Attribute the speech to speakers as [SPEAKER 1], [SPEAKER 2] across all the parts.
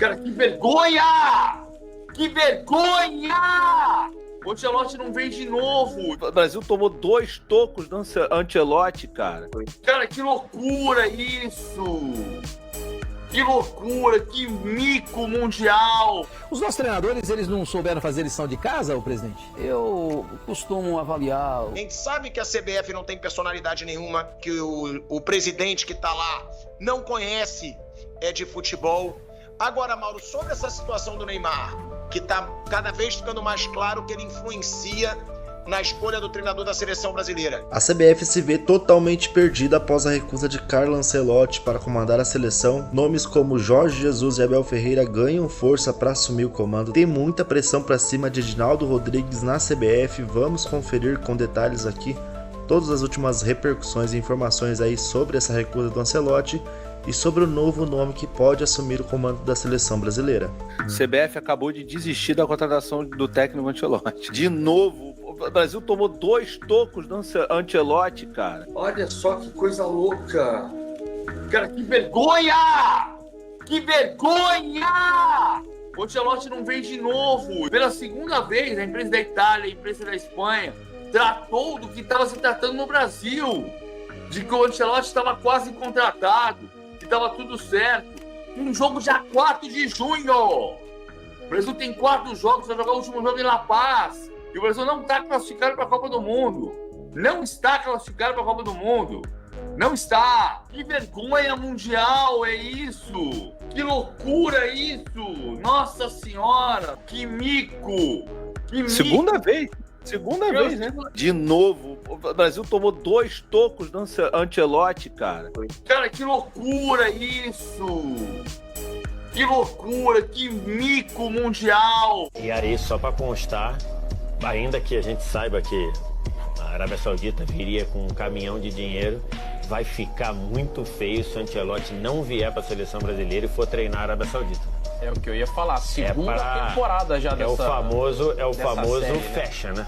[SPEAKER 1] Cara, que vergonha! Que vergonha! O Ancelotti não vem de novo.
[SPEAKER 2] O Brasil tomou 2 tocos do Ancelotti, cara.
[SPEAKER 1] Cara, que loucura isso! Que loucura, que mico mundial!
[SPEAKER 3] Os nossos treinadores, eles não souberam fazer lição de casa, ô presidente?
[SPEAKER 4] Eu costumo avaliar...
[SPEAKER 5] A gente sabe que a CBF não tem personalidade nenhuma, que o presidente que tá lá não conhece de futebol. Agora, Mauro, sobre essa situação do Neymar, que tá cada vez ficando mais claro que ele influencia na escolha do treinador da seleção brasileira.
[SPEAKER 6] A CBF se vê totalmente perdida após a recusa de Carlo Ancelotti para comandar a seleção. Nomes como Jorge Jesus e Abel Ferreira ganham força para assumir o comando. Tem muita pressão para cima de Edinaldo Rodrigues na CBF. Vamos conferir com detalhes aqui todas as últimas repercussões e informações aí sobre essa recusa do Ancelotti e sobre o novo nome que pode assumir o comando da seleção brasileira.
[SPEAKER 2] CBF acabou de desistir da contratação do técnico Ancelotti. De novo, o Brasil tomou 2 tocos do Ancelotti, cara.
[SPEAKER 1] Olha só que coisa louca! Cara, que vergonha! Que vergonha! O Ancelotti não vem de novo. Pela segunda vez, a imprensa da Itália, a imprensa da Espanha, tratou do que estava se tratando no Brasil. De que o Ancelotti estava quase contratado, que estava tudo certo. Um jogo já 4 de junho. O Brasil tem 4 jogos, vai jogar o último jogo em La Paz. E o Brasil não está classificado para a Copa do Mundo. Não está classificado para a Copa do Mundo. Não está. Que vergonha mundial é isso? Que loucura é isso? Nossa Senhora, que mico. Que mico.
[SPEAKER 2] Segunda vez, né? De novo, o Brasil tomou 2 tocos do Ancelotti, cara.
[SPEAKER 1] Cara, que loucura isso! Que loucura, que mico mundial!
[SPEAKER 7] E aí, só para constar, ainda que a gente saiba que a Arábia Saudita viria com um caminhão de dinheiro, vai ficar muito feio se o Ancelotti não vier para a seleção brasileira e for treinar a Arábia Saudita.
[SPEAKER 8] É o que eu ia falar, segunda temporada já dessa...
[SPEAKER 7] É o famoso
[SPEAKER 8] série,
[SPEAKER 7] fecha, né?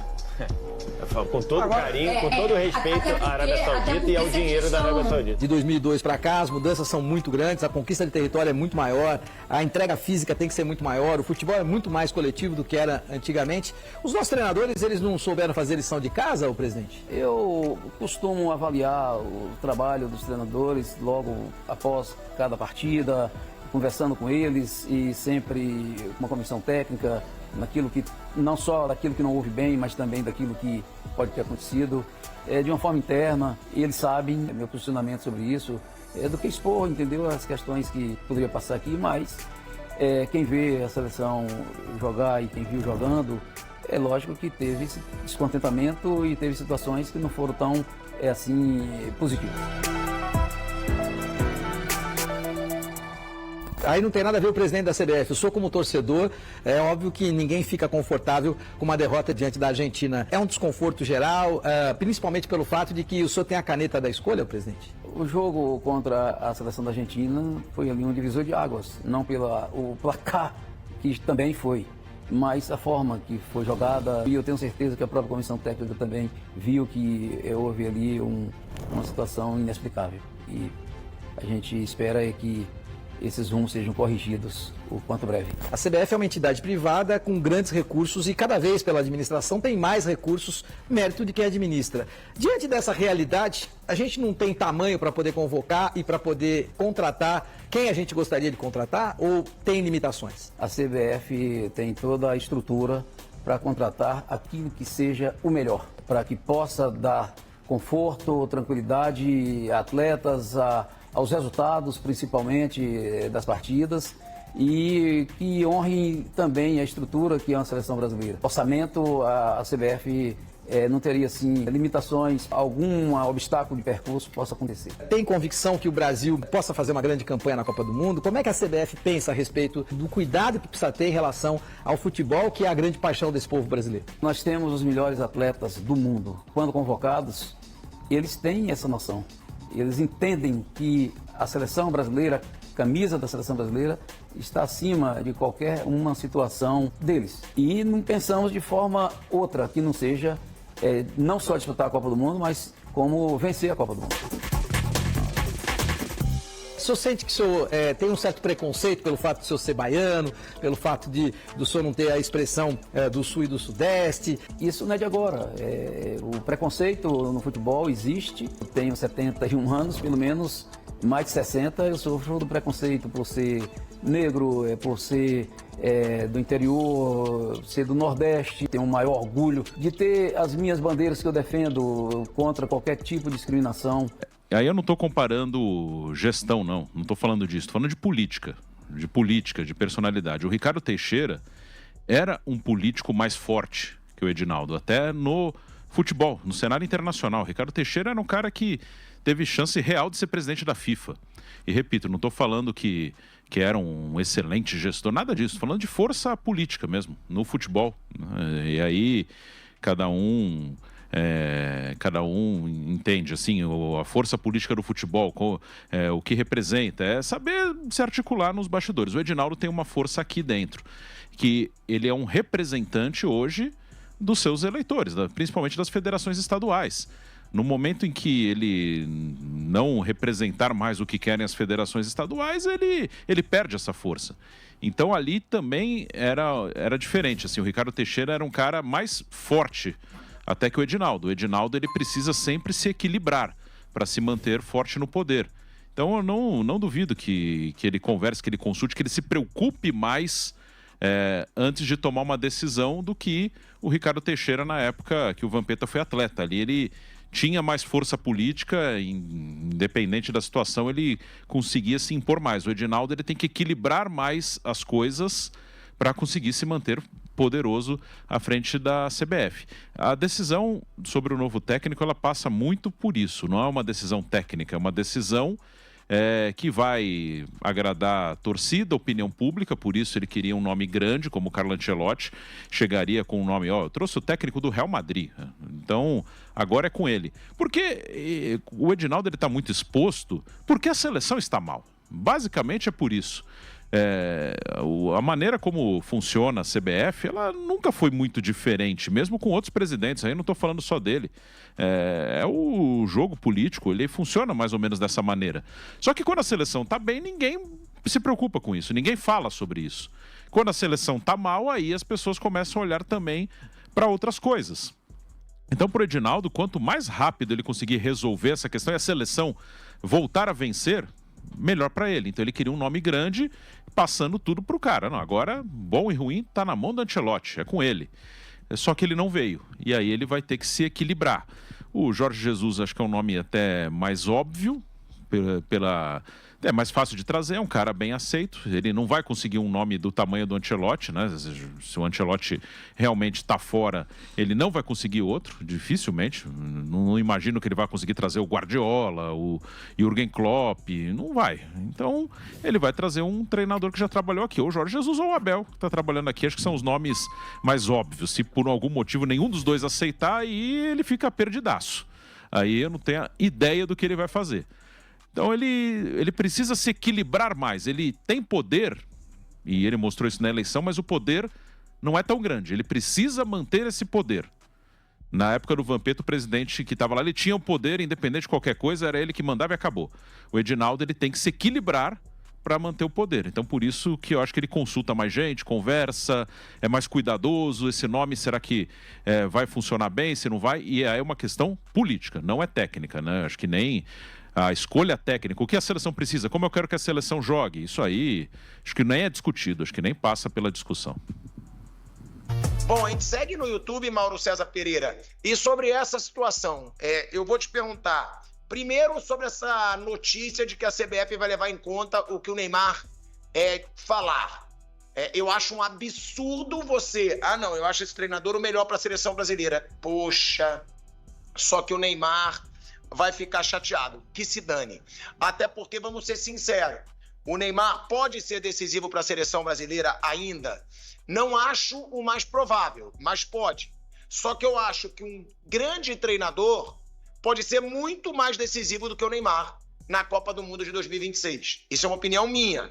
[SPEAKER 7] Com todo carinho, com todo respeito à Arábia Saudita e ao dinheiro da Arábia Saudita.
[SPEAKER 3] De 2002 para cá, as mudanças são muito grandes, a conquista de território é muito maior, a entrega física tem que ser muito maior, o futebol é muito mais coletivo do que era antigamente. Os nossos treinadores, eles não souberam fazer lição de casa, ô presidente?
[SPEAKER 4] Eu costumo avaliar o trabalho dos treinadores logo após cada partida, conversando com eles e sempre com uma comissão técnica, naquilo que, não só daquilo que não houve bem, mas também daquilo que pode ter acontecido, de uma forma interna. E eles sabem meu posicionamento sobre isso, do que expor, entendeu? As questões que poderia passar aqui, mas quem vê a seleção jogar e quem viu jogando, é lógico que teve esse descontentamento e teve situações que não foram tão, assim, positivas.
[SPEAKER 3] Aí não tem nada a ver o presidente da CBF. Eu sou como torcedor, é óbvio que ninguém fica confortável com uma derrota diante da Argentina. É um desconforto geral, principalmente pelo fato de que o senhor tem a caneta da escolha, presidente?
[SPEAKER 4] O jogo contra a seleção da Argentina foi ali um divisor de águas, não pelo placar, que também foi, mas a forma que foi jogada. E eu tenho certeza que a própria comissão técnica também viu que houve ali uma situação inexplicável. E a gente espera que esses rumos sejam corrigidos o quanto breve.
[SPEAKER 3] A CBF é uma entidade privada com grandes recursos e cada vez pela administração tem mais recursos, mérito de quem administra. Diante dessa realidade, a gente não tem tamanho para poder convocar e para poder contratar quem a gente gostaria de contratar ou tem limitações?
[SPEAKER 4] A CBF tem toda a estrutura para contratar aquilo que seja o melhor, para que possa dar conforto, tranquilidade a atletas, aos resultados, principalmente das partidas, e que honre também a estrutura que é uma seleção brasileira. Orçamento, a CBF não teria, assim, limitações, algum obstáculo de percurso possa acontecer.
[SPEAKER 3] Tem convicção que o Brasil possa fazer uma grande campanha na Copa do Mundo? Como é que a CBF pensa a respeito do cuidado que precisa ter em relação ao futebol, que é a grande paixão desse povo brasileiro?
[SPEAKER 4] Nós temos os melhores atletas do mundo. Quando convocados, eles têm essa noção. Eles entendem que a seleção brasileira, a camisa da seleção brasileira, está acima de qualquer uma situação deles. E não pensamos de forma outra, que não seja não só disputar a Copa do Mundo, mas como vencer a Copa do Mundo.
[SPEAKER 3] senhor sente que o senhor tem um certo preconceito pelo fato de o senhor ser baiano, pelo fato do senhor não ter a expressão do Sul e do Sudeste?
[SPEAKER 4] Isso não é de agora. O preconceito no futebol existe. Eu tenho 71 anos, pelo menos mais de 60. Eu sofro do preconceito por ser negro, por ser do interior, ser do Nordeste. Tenho um maior orgulho de ter as minhas bandeiras que eu defendo contra qualquer tipo de discriminação.
[SPEAKER 9] Aí eu não estou comparando gestão, não estou falando disso, estou falando de política, de personalidade. O Ricardo Teixeira era um político mais forte que o Edinaldo, até no futebol, no cenário internacional. O Ricardo Teixeira era um cara que teve chance real de ser presidente da FIFA. E repito, não estou falando que era um excelente gestor, nada disso, estou falando de força política mesmo, no futebol. E aí cada um entende assim, a força política do futebol, o que representa, é saber se articular nos bastidores. O Edinaldo tem uma força aqui dentro, que ele é um representante hoje dos seus eleitores, principalmente das federações estaduais. No momento em que ele não representar mais o que querem as federações estaduais, ele perde essa força. Então ali também era diferente. Assim, o Ricardo Teixeira era um cara mais forte até que o Edinaldo. O Edinaldo ele precisa sempre se equilibrar para se manter forte no poder. Então eu não duvido que ele converse, que ele consulte, que ele se preocupe mais antes de tomar uma decisão do que o Ricardo Teixeira na época que o Vampeta foi atleta. Ali ele tinha mais força política, independente da situação, ele conseguia se impor mais. O Edinaldo ele tem que equilibrar mais as coisas para conseguir se manter poderoso à frente da CBF. A decisão sobre o novo técnico, ela passa muito por isso. Não é uma decisão técnica, é uma decisão que vai agradar a torcida, a opinião pública. Por isso ele queria um nome grande, como o Carlo Ancelotti. Chegaria com um nome, eu trouxe o técnico do Real Madrid. Então, agora é com ele. Porque o Edinaldo está muito exposto, porque a seleção está mal. Basicamente é por isso. A maneira como funciona a CBF, ela nunca foi muito diferente, mesmo com outros presidentes, aí não estou falando só dele. O jogo político, ele funciona mais ou menos dessa maneira. Só que quando a seleção está bem, ninguém se preocupa com isso, ninguém fala sobre isso. Quando a seleção está mal, aí as pessoas começam a olhar também para outras coisas. Então, para o Edinaldo, quanto mais rápido ele conseguir resolver essa questão e a seleção voltar a vencer, melhor para ele. Então ele queria um nome grande, passando tudo pro cara. Não, agora, bom e ruim, tá na mão do Ancelotti, é com ele. Só que ele não veio. E aí ele vai ter que se equilibrar. O Jorge Jesus acho que é um nome até mais óbvio, é mais fácil de trazer, é um cara bem aceito. Ele não vai conseguir um nome do tamanho do Ancelotti, né? Se o Ancelotti realmente está fora, ele não vai conseguir outro, dificilmente. Não imagino que ele vai conseguir trazer o Guardiola, o Jürgen Klopp, não vai. Então, ele vai trazer um treinador que já trabalhou aqui, ou o Jorge Jesus ou o Abel, que está trabalhando aqui. Acho que são os nomes mais óbvios. Se por algum motivo nenhum dos dois aceitar, aí ele fica perdidaço. Aí eu não tenho ideia do que ele vai fazer. Então ele precisa se equilibrar mais. Ele tem poder, e ele mostrou isso na eleição, mas o poder não é tão grande. Ele precisa manter esse poder. Na época do Vampeta, o presidente que estava lá, ele tinha o poder, independente de qualquer coisa, era ele que mandava e acabou. O Edinaldo ele tem que se equilibrar para manter o poder. Então, por isso que eu acho que ele consulta mais gente, conversa, é mais cuidadoso. Esse nome, será que vai funcionar bem, se não vai? E aí é uma questão política, não é técnica, né? Acho que nem a escolha técnica, o que a seleção precisa, como eu quero que a seleção jogue, isso aí acho que nem é discutido, acho que nem passa pela discussão.
[SPEAKER 5] Bom, a gente segue no YouTube, Mauro César Pereira, e sobre essa situação, eu vou te perguntar, primeiro sobre essa notícia de que a CBF vai levar em conta o que o Neymar falar. Eu acho um absurdo você... não, eu acho esse treinador o melhor para a seleção brasileira. Poxa, só que o Neymar vai ficar chateado, que se dane. Até porque, vamos ser sinceros, o Neymar pode ser decisivo para a seleção brasileira ainda. Não acho o mais provável, mas pode. Só que eu acho que um grande treinador pode ser muito mais decisivo do que o Neymar na Copa do Mundo de 2026. Isso é uma opinião minha.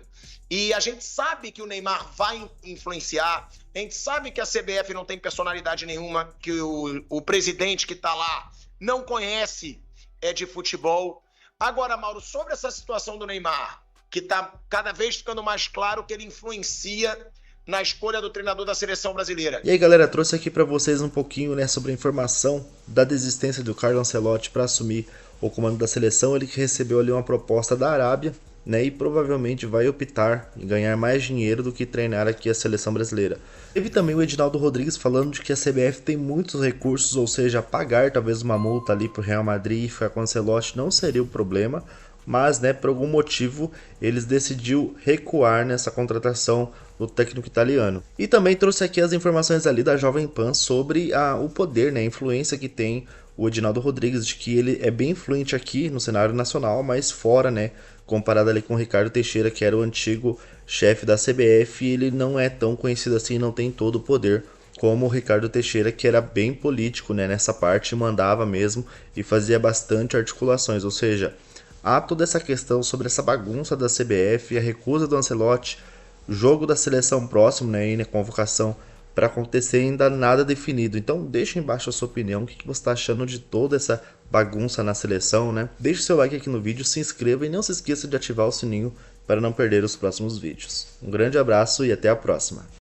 [SPEAKER 5] E a gente sabe que o Neymar vai influenciar, a gente sabe que a CBF não tem personalidade nenhuma, que o presidente que está lá não conhece de futebol. Agora, Mauro, sobre essa situação do Neymar, que está cada vez ficando mais claro que ele influencia na escolha do treinador da seleção brasileira.
[SPEAKER 6] E aí, galera, trouxe aqui para vocês um pouquinho, né, sobre a informação da desistência do Carlo Ancelotti para assumir o comando da seleção. Ele que recebeu ali uma proposta da Arábia, né, e provavelmente vai optar em ganhar mais dinheiro do que treinar aqui a seleção brasileira. Teve também o Edinaldo Rodrigues falando de que a CBF tem muitos recursos, ou seja, pagar talvez uma multa ali para o Real Madrid e ficar com o Ancelotti não seria o problema, mas, né, por algum motivo eles decidiu recuar nessa contratação do técnico italiano. E também trouxe aqui as informações ali da Jovem Pan sobre o poder, né, a influência que tem o Edinaldo Rodrigues, de que ele é bem influente aqui no cenário nacional, mas fora, né, comparado ali com o Ricardo Teixeira, que era o antigo chefe da CBF, ele não é tão conhecido assim, não tem todo o poder como o Ricardo Teixeira, que era bem político, né, nessa parte, mandava mesmo e fazia bastante articulações, ou seja, há toda essa questão sobre essa bagunça da CBF, a recusa do Ancelotti, jogo da seleção próximo, né, e na convocação para acontecer, ainda nada definido. Então deixa embaixo a sua opinião, o que você está achando de toda essa bagunça na seleção, né? Deixe seu like aqui no vídeo, se inscreva e não se esqueça de ativar o sininho para não perder os próximos vídeos. Um grande abraço e até a próxima.